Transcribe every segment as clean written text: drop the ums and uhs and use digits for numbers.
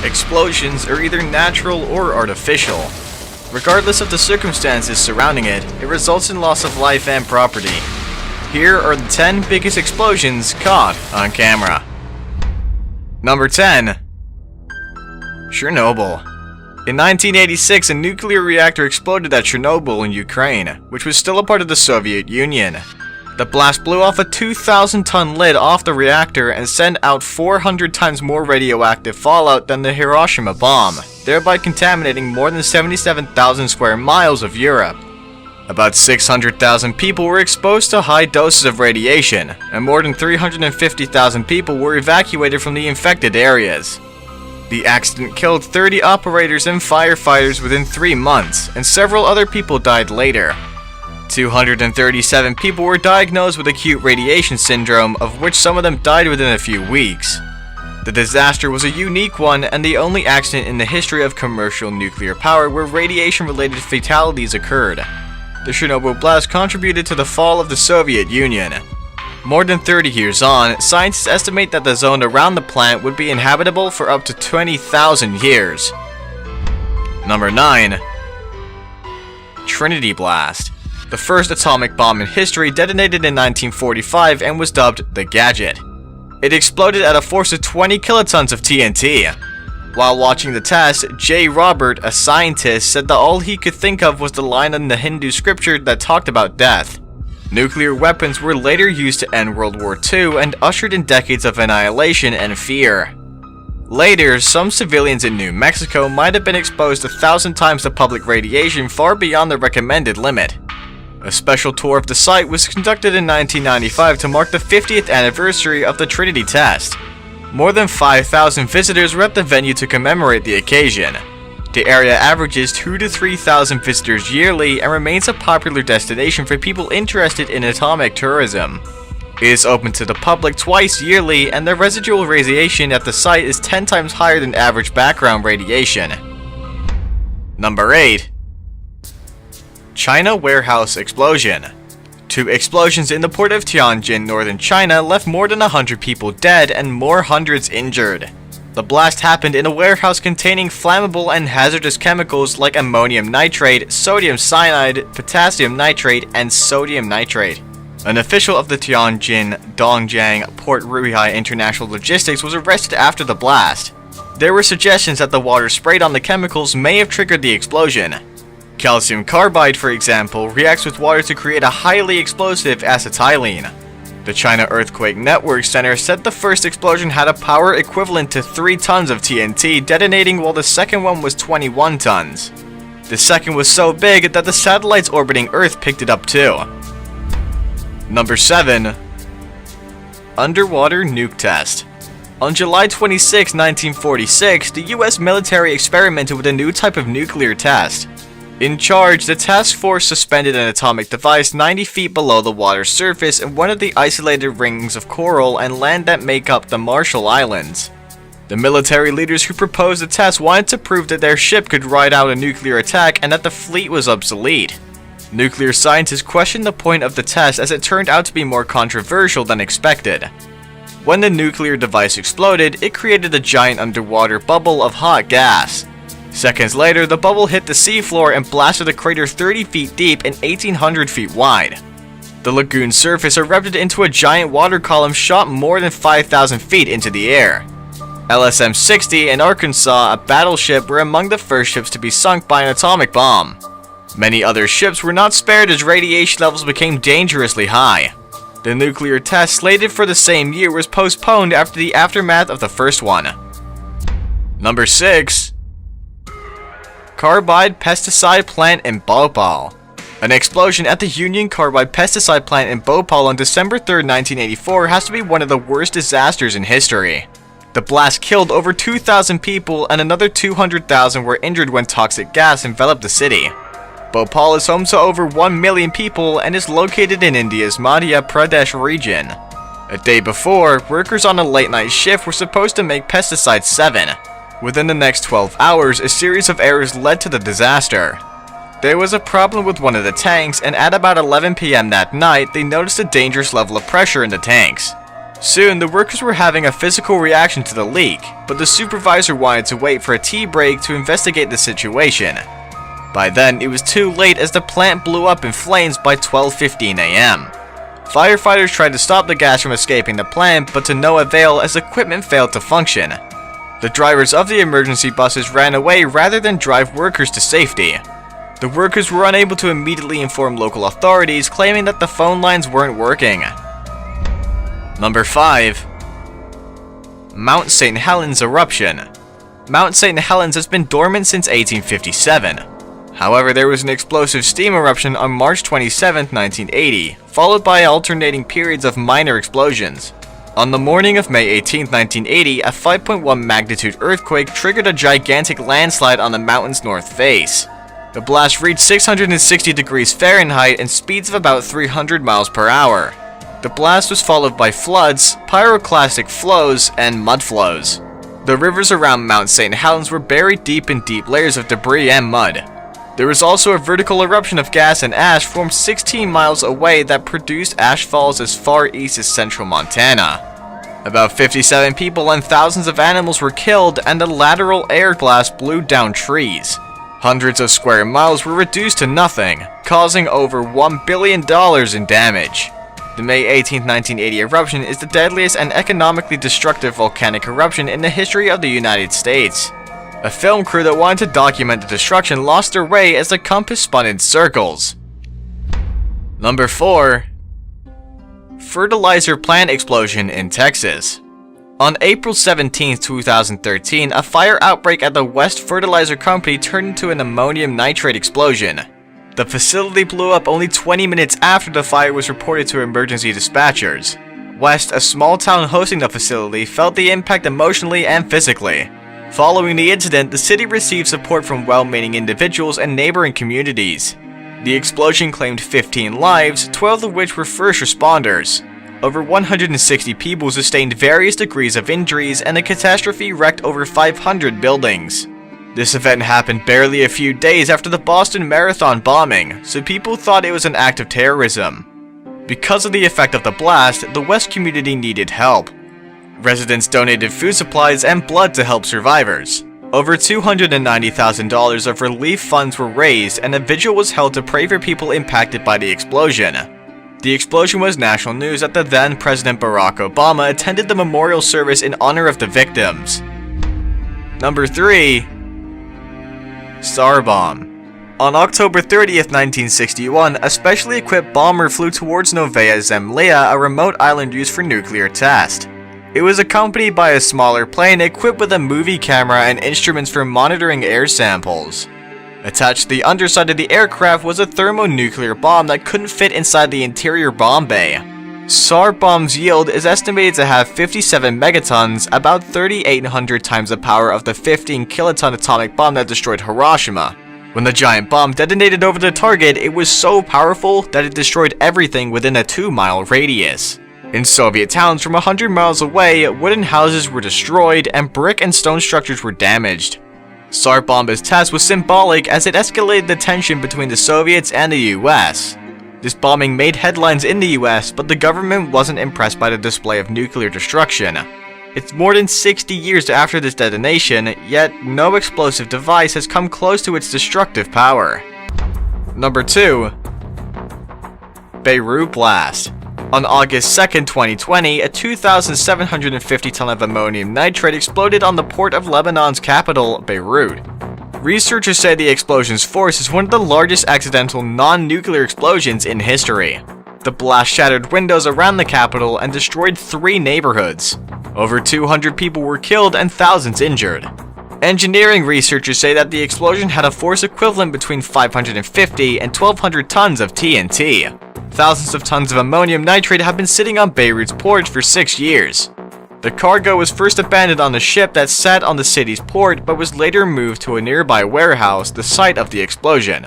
Explosions are either natural or artificial. Regardless of the circumstances surrounding it, it results in loss of life and property. Here are the 10 biggest explosions caught on camera. Number 10. Chernobyl. In 1986, a nuclear reactor exploded at Chernobyl in Ukraine, which was still a part of the Soviet Union. The blast blew off a 2,000-ton lid off the reactor and sent out 400 times more radioactive fallout than the Hiroshima bomb, thereby contaminating more than 77,000 square miles of Europe. About 600,000 people were exposed to high doses of radiation, and more than 350,000 people were evacuated from the infected areas. The accident killed 30 operators and firefighters within 3 months, and several other people died later. 237 people were diagnosed with acute radiation syndrome, of which some of them died within a few weeks. The disaster was a unique one and the only accident in the history of commercial nuclear power where radiation-related fatalities occurred. The Chernobyl blast contributed to the fall of the Soviet Union. More than 30 years on, scientists estimate that the zone around the plant would be inhabitable for up to 20,000 years. Number 9. Trinity Blast. The first atomic bomb in history detonated in 1945 and was dubbed the Gadget. It exploded at a force of 20 kilotons of TNT. While watching the test, J. Robert, a scientist, said that all he could think of was the line in the Hindu scripture that talked about death. Nuclear weapons were later used to end World War II and ushered in decades of annihilation and fear. Later, some civilians in New Mexico might have been exposed 1,000 times to public radiation far beyond the recommended limit. A special tour of the site was conducted in 1995 to mark the 50th anniversary of the Trinity test. More than 5,000 visitors were at the venue to commemorate the occasion. The area averages 2,000 to 3,000 visitors yearly and remains a popular destination for people interested in atomic tourism. It is open to the public twice yearly, and the residual radiation at the site is 10 times higher than average background radiation. Number 8. China warehouse explosion. 2 explosions in the port of Tianjin, northern China, left more than 100 people dead and more hundreds injured. The blast happened in a warehouse containing flammable and hazardous chemicals like ammonium nitrate, sodium cyanide, potassium nitrate, and sodium nitrate. An official of the Tianjin Dongjiang Port Ruihai International Logistics was arrested after the blast. There were suggestions that the water sprayed on the chemicals may have triggered the explosion. Calcium carbide, for example, reacts with water to create a highly explosive acetylene. The China Earthquake Network Center said the first explosion had a power equivalent to 3 tons of TNT detonating, while the second one was 21 tons. The second was so big that the satellites orbiting Earth picked it up too. Number 7. Underwater nuke test. On July 26, 1946, the US military experimented with a new type of nuclear test. In charge, the task force suspended an atomic device 90 feet below the water's surface in one of the isolated rings of coral and land that make up the Marshall Islands. The military leaders who proposed the test wanted to prove that their ship could ride out a nuclear attack and that the fleet was obsolete. Nuclear scientists questioned the point of the test as it turned out to be more controversial than expected. When the nuclear device exploded, it created a giant underwater bubble of hot gas. Seconds later, the bubble hit the seafloor and blasted a crater 30 feet deep and 1,800 feet wide. The lagoon's surface erupted into a giant water column shot more than 5,000 feet into the air. LSM-60 and Arkansas, a battleship, were among the first ships to be sunk by an atomic bomb. Many other ships were not spared as radiation levels became dangerously high. The nuclear test slated for the same year was postponed after the aftermath of the first one. Number 6. Carbide pesticide plant in Bhopal. An explosion at the Union Carbide pesticide plant in Bhopal on December 3, 1984 has to be one of the worst disasters in history. The blast killed over 2,000 people and another 200,000 were injured when toxic gas enveloped the city. Bhopal is home to over 1 million people and is located in India's Madhya Pradesh region. A day before, workers on a late-night shift were supposed to make pesticide 7. Within the next 12 hours, a series of errors led to the disaster. There was a problem with one of the tanks, and at about 11 p.m. that night, they noticed a dangerous level of pressure in the tanks. Soon, the workers were having a physical reaction to the leak, but the supervisor wanted to wait for a tea break to investigate the situation. By then, it was too late as the plant blew up in flames by 12:15 a.m. Firefighters tried to stop the gas from escaping the plant, but to no avail as equipment failed to function. The drivers of the emergency buses ran away rather than drive workers to safety. The workers were unable to immediately inform local authorities, claiming that the phone lines weren't working. Number 5. Mount St. Helens eruption. Mount St. Helens has been dormant since 1857. However, there was an explosive steam eruption on March 27, 1980, followed by alternating periods of minor explosions. On the morning of May 18, 1980, a 5.1 magnitude earthquake triggered a gigantic landslide on the mountain's north face. The blast reached 660 degrees Fahrenheit and speeds of about 300 miles per hour. The blast was followed by floods, pyroclastic flows, and mud flows. The rivers around Mount St. Helens were buried deep in deep layers of debris and mud. There was also a vertical eruption of gas and ash formed 16 miles away that produced ash falls as far east as central Montana. About 57 people and thousands of animals were killed, and the lateral air blast blew down trees. Hundreds of square miles were reduced to nothing, causing over $1 billion in damage. The May 18, 1980 eruption is the deadliest and economically destructive volcanic eruption in the history of the United States. A film crew that wanted to document the destruction lost their way as the compass spun in circles. Number 4. Fertilizer plant explosion in Texas. On April 17, 2013, a fire outbreak at the West Fertilizer Company turned into an ammonium nitrate explosion. The facility blew up only 20 minutes after the fire was reported to emergency dispatchers. West, a small town hosting the facility, felt the impact emotionally and physically. Following the incident, the city received support from well-meaning individuals and neighboring communities. The explosion claimed 15 lives, 12 of which were first responders. Over 160 people sustained various degrees of injuries, and the catastrophe wrecked over 500 buildings. This event happened barely a few days after the Boston Marathon bombing, so people thought it was an act of terrorism. Because of the effect of the blast, the West community needed help. Residents donated food supplies and blood to help survivors. Over $290,000 of relief funds were raised, and a vigil was held to pray for people impacted by the explosion. The explosion was national news that the then President Barack Obama attended the memorial service in honor of the victims. Number 3. SAR bomb. On October 30th, 1961, a specially equipped bomber flew towards Novaya Zemlya, a remote island used for nuclear test. It was accompanied by a smaller plane equipped with a movie camera and instruments for monitoring air samples. Attached to the underside of the aircraft was a thermonuclear bomb that couldn't fit inside the interior bomb bay. SAR bomb's yield is estimated to have 57 megatons, about 3,800 times the power of the 15 kiloton atomic bomb that destroyed Hiroshima. When the giant bomb detonated over the target, it was so powerful that it destroyed everything within a 2-mile radius. In Soviet towns from 100 miles away, wooden houses were destroyed and brick and stone structures were damaged. SAR bomb's test was symbolic as it escalated the tension between the Soviets and the US. This bombing made headlines in the US, but the government wasn't impressed by the display of nuclear destruction. It's more than 60 years after this detonation, yet no explosive device has come close to its destructive power. Number 2. Beirut blast. On August 2, 2020, a 2,750 ton of ammonium nitrate exploded on the port of Lebanon's capital, Beirut. Researchers say the explosion's force is one of the largest accidental non-nuclear explosions in history. The blast shattered windows around the capital and destroyed 3 neighborhoods. Over 200 people were killed and thousands injured. Engineering researchers say that the explosion had a force equivalent between 550 and 1,200 tons of TNT. Thousands of tons of ammonium nitrate have been sitting on Beirut's port for 6 years. The cargo was first abandoned on the ship that sat on the city's port, but was later moved to a nearby warehouse, the site of the explosion.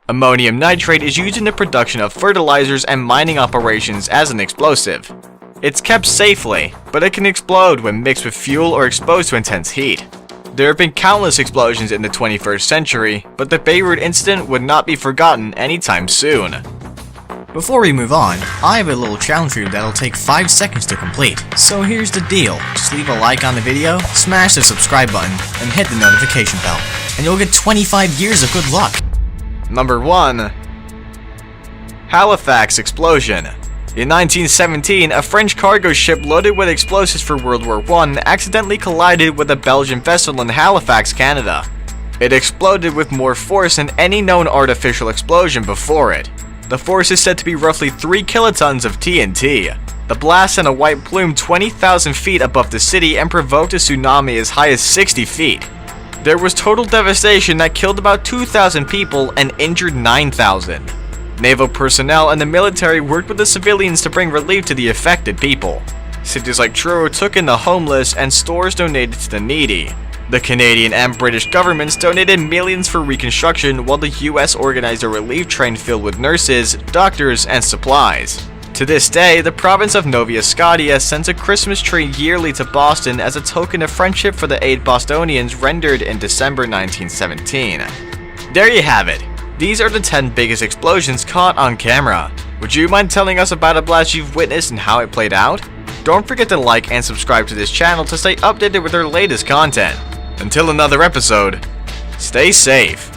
Ammonium nitrate is used in the production of fertilizers and mining operations as an explosive. It's kept safely, but it can explode when mixed with fuel or exposed to intense heat. There have been countless explosions in the 21st century, but the Beirut incident would not be forgotten anytime soon. Before we move on, I have a little challenge for you that'll take 5 seconds to complete. So here's the deal, just leave a like on the video, smash the subscribe button, and hit the notification bell, and you'll get 25 years of good luck. Number 1. Halifax Explosion. In 1917, a French cargo ship loaded with explosives for World War I accidentally collided with a Belgian vessel in Halifax, Canada. It exploded with more force than any known artificial explosion before it. The force is said to be roughly 3 kilotons of TNT. The blast sent a white plume 20,000 feet above the city and provoked a tsunami as high as 60 feet. There was total devastation that killed about 2,000 people and injured 9,000. Naval personnel and the military worked with the civilians to bring relief to the affected people. Cities like Truro took in the homeless and stores donated to the needy. The Canadian and British governments donated millions for reconstruction, while the US organized a relief train filled with nurses, doctors, and supplies. To this day, the province of Nova Scotia sends a Christmas tree yearly to Boston as a token of friendship for the 8 Bostonians rendered in December 1917. There you have it. These are the 10 biggest explosions caught on camera. Would you mind telling us about a blast you've witnessed and how it played out? Don't forget to like and subscribe to this channel to stay updated with our latest content. Until another episode, stay safe.